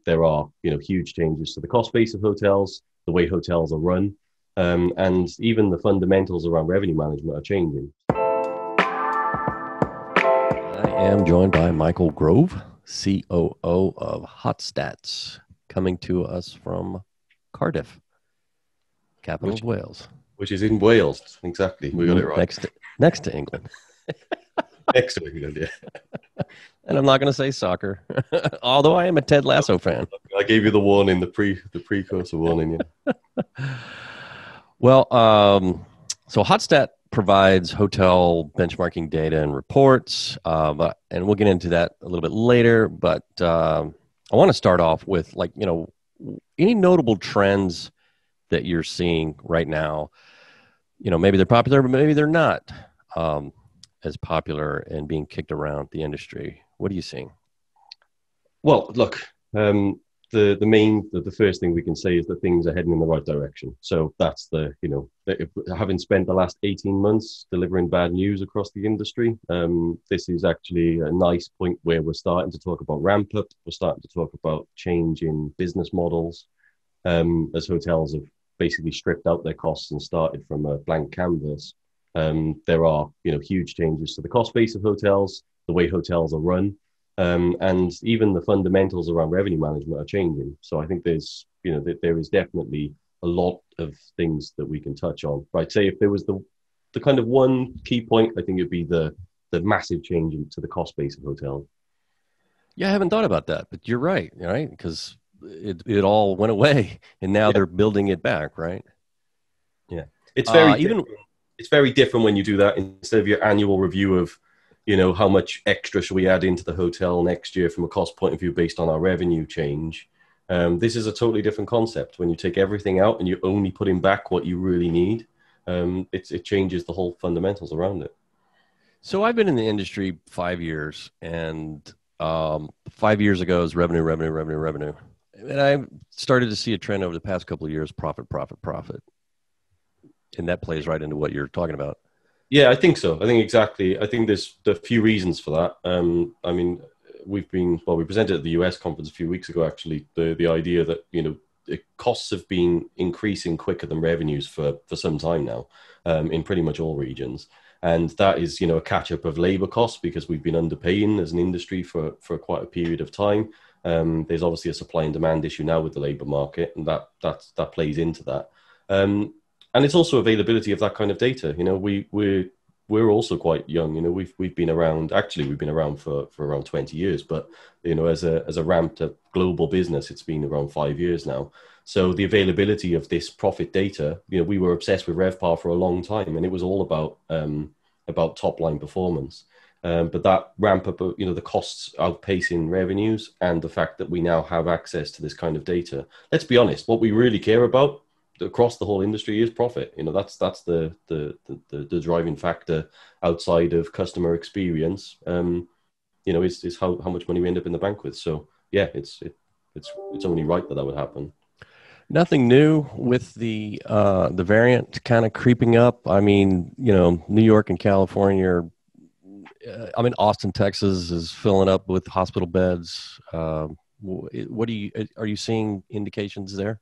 There are, huge changes to the cost base of hotels, the way hotels are run, and even the fundamentals around revenue management are changing. I am joined by Michael Grove, COO of Hotstats, coming to us from Cardiff, capital Which, of Wales. which is in Wales, exactly. We got it right. Next to England. Next to England, yeah. And I'm not going to say soccer, although I am a Ted Lasso fan. I gave you the warning, the precursor warning. Yeah. Well, so Hotstat provides hotel benchmarking data and reports, and we'll get into that a little bit later. But I want to start off with, any notable trends that you're seeing right now. Maybe they're popular, but maybe they're not as popular and being kicked around the industry. What are you seeing? Well, look, the first thing we can say is that things are heading in the right direction. So that's having spent the last 18 months delivering bad news across the industry, this is actually a nice point where we're starting to talk about ramp up. We're starting to talk about change in business models, as hotels have basically stripped out their costs and started from a blank canvas. There are, huge changes to the cost base of hotels, the way hotels are run. And even the fundamentals around revenue management are changing. So I think there's, there is definitely a lot of things that we can touch on. Right? Say if there was the kind of one key point, I think it'd be the massive change to the cost base of hotels. Yeah, I haven't thought about that, but you're right, because it all went away, and now they're building it back, right? Yeah, it's very different when you do that instead of your annual review of, how much extra should we add into the hotel next year from a cost point of view based on our revenue change. This is a totally different concept. When you take everything out and you're only putting back what you really need, it changes the whole fundamentals around it. So I've been in the industry 5 years, and 5 years ago is revenue. And I started to see a trend over the past couple of years, profit. And that plays right into what you're talking about. Yeah, I think so. I think exactly. I think there's a few reasons for that. We presented at the US conference a few weeks ago, actually, the idea that, costs have been increasing quicker than revenues for some time now, in pretty much all regions. And that is, a catch up of labor costs because we've been underpaying as an industry for quite a period of time. There's obviously a supply and demand issue now with the labor market, and that plays into that. And it's also availability of that kind of data. We're also quite young. We've been around. Actually, we've been around for around 20 years. But as a ramped up global business, it's been around 5 years now. So the availability of this profit data, we were obsessed with RevPAR for a long time, and it was all about top line performance. But that ramp up, the costs outpacing revenues, and the fact that we now have access to this kind of data. Let's be honest. What we really care about across the whole industry is profit. That's the driving factor outside of customer experience. Is how much money we end up in the bank with. So yeah, it's only right that would happen. Nothing new with the variant kind of creeping up. I mean, New York and California Austin, Texas is filling up with hospital beds. Are you seeing indications there?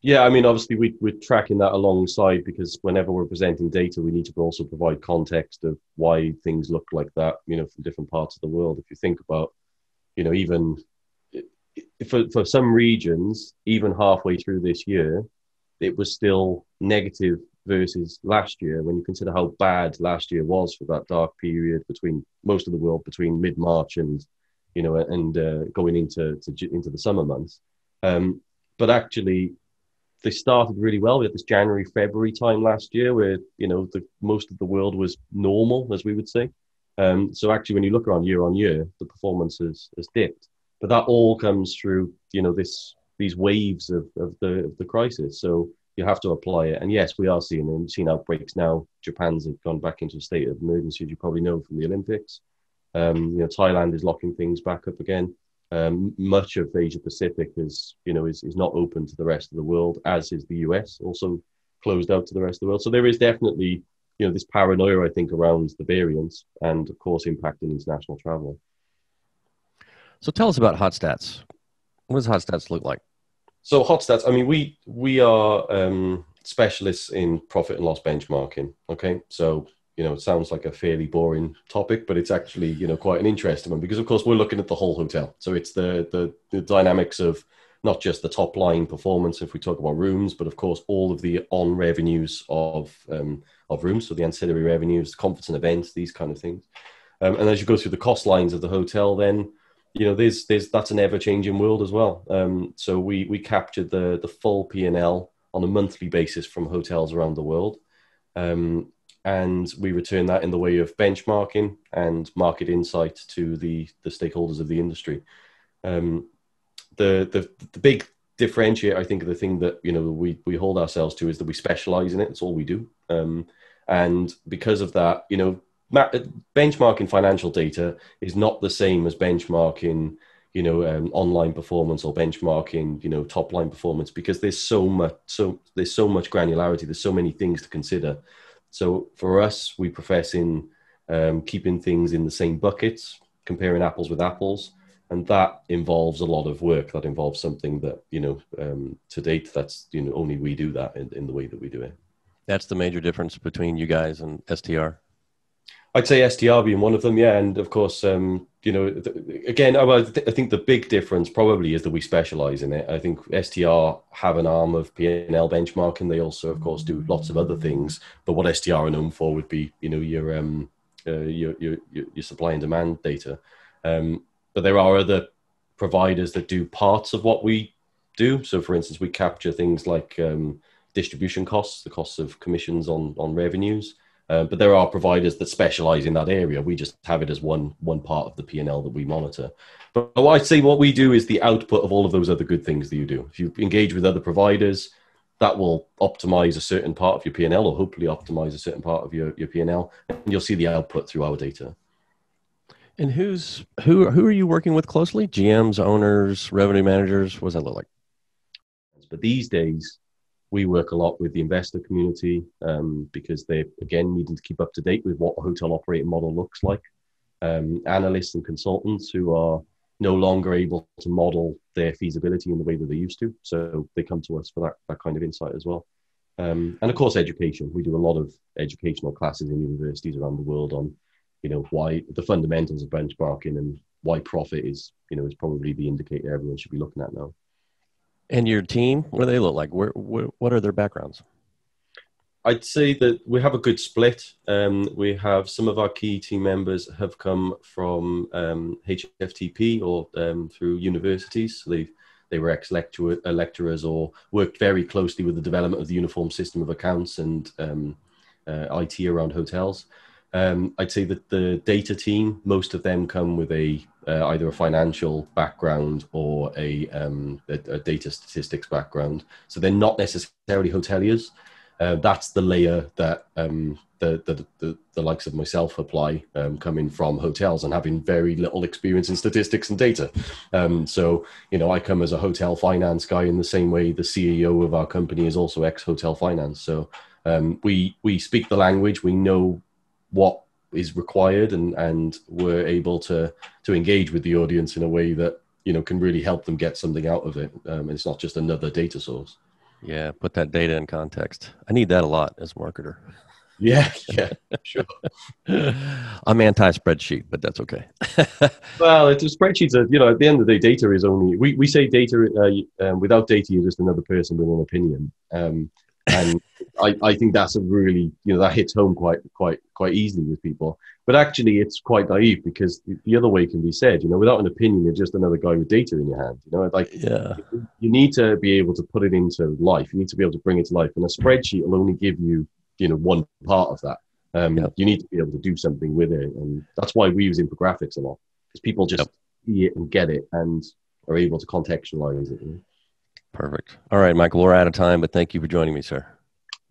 Yeah, obviously we're tracking that alongside, because whenever we're presenting data, we need to also provide context of why things look like that, from different parts of the world. If you think about, even for some regions, even halfway through this year, it was still negative versus last year, when you consider how bad last year was for that dark period between most of the world, between mid-March and, going into the summer months. But actually, they started really well. We had this January, February time last year where, most of the world was normal, as we would say. So actually, when you look around year on year, the performance has dipped. But that all comes through, these waves of the crisis. So you have to apply it. And yes, we are seeing them. We've seen outbreaks now. Japan's gone back into a state of emergency, as you probably know from the Olympics. Thailand is locking things back up again. Much of Asia Pacific is not open to the rest of the world, as is the US, also closed out to the rest of the world. So there is definitely, this paranoia, I think, around the variants, and of course impacting international travel. So tell us about Hotstats. What does Hotstats look like? So Hotstats, I mean, we are specialists in profit and loss benchmarking. Okay, so it sounds like a fairly boring topic, but it's actually quite an interesting one because, of course, we're looking at the whole hotel. So it's the dynamics of not just the top line performance if we talk about rooms, but of course all of the on revenues of rooms, so the ancillary revenues, conference and events, these kind of things. And as you go through the cost lines of the hotel, then there's that's an ever changing world as well. So we captured the full P&L on a monthly basis from hotels around the world. And we return that in the way of benchmarking and market insight to the stakeholders of the industry. The big differentiator, I think, of the thing that we hold ourselves to is that we specialize in it. It's all we do. And because of that, benchmarking financial data is not the same as benchmarking online performance or benchmarking top line performance, because there's so much granularity, there's so many things to consider. So for us, we profess in keeping things in the same buckets, comparing apples with apples, and that involves a lot of work. That involves something that to date, that's only we do that in the way that we do it. That's the major difference between you guys and STR. I'd say STR being one of them, yeah. And of course, again, I think the big difference probably is that we specialize in it. I think STR have an arm of P&L benchmarking. They also, of course, do lots of other things. But what STR are known for would be, your supply and demand data. But there are other providers that do parts of what we do. So, for instance, we capture things like distribution costs, the costs of commissions on revenues. But there are providers that specialize in that area. We just have it as one part of the P&L that we monitor. But I'd say what we do is the output of all of those other good things that you do. If you engage with other providers, that will optimize a certain part of your P&L, or hopefully optimize a certain part of your P&L, and you'll see the output through our data. And who are you working with closely? GMs, owners, revenue managers? What does that look like? But these days, we work a lot with the investor community because they're, again, needing to keep up to date with what a hotel operating model looks like. Analysts and consultants who are no longer able to model their feasibility in the way that they used to. So they come to us for that kind of insight as well. And of course, education. We do a lot of educational classes in universities around the world on, why the fundamentals of benchmarking and why profit is probably the indicator everyone should be looking at now. And your team, what do they look like? What are their backgrounds? I'd say that we have a good split. We have some of our key team members have come from HFTP or through universities. So they were ex-lecturers or worked very closely with the development of the uniform system of accounts and IT around hotels. I'd say that the data team, most of them come with either a financial background or a data statistics background. So they're not necessarily hoteliers. That's the layer that the likes of myself apply, coming from hotels and having very little experience in statistics and data. So, I come as a hotel finance guy in the same way the CEO of our company is also ex-hotel finance. So we speak the language, we know what is required, and we're able to engage with the audience in a way that can really help them get something out of it. It's not just another data source. Yeah, put that data in context. I need that a lot as a marketer. Yeah, sure. I'm anti-spreadsheet, but that's okay. Well, it's a spreadsheet. At the end of the day, data is only, we say data, without data, you're just another person with an opinion. And I think that's a really, that hits home quite easily with people. But actually, it's quite naive, because the other way can be said, without an opinion, you're just another guy with data in your hand. You need to be able to put it into life. You need to be able to bring it to life. And a spreadsheet will only give you, one part of that. You need to be able to do something with it. And that's why we use infographics a lot, because people just see it and get it and are able to contextualize it. Perfect. All right, Michael, we're out of time, but thank you for joining me, sir.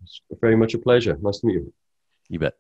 It's very much a pleasure. Nice to meet you. You bet.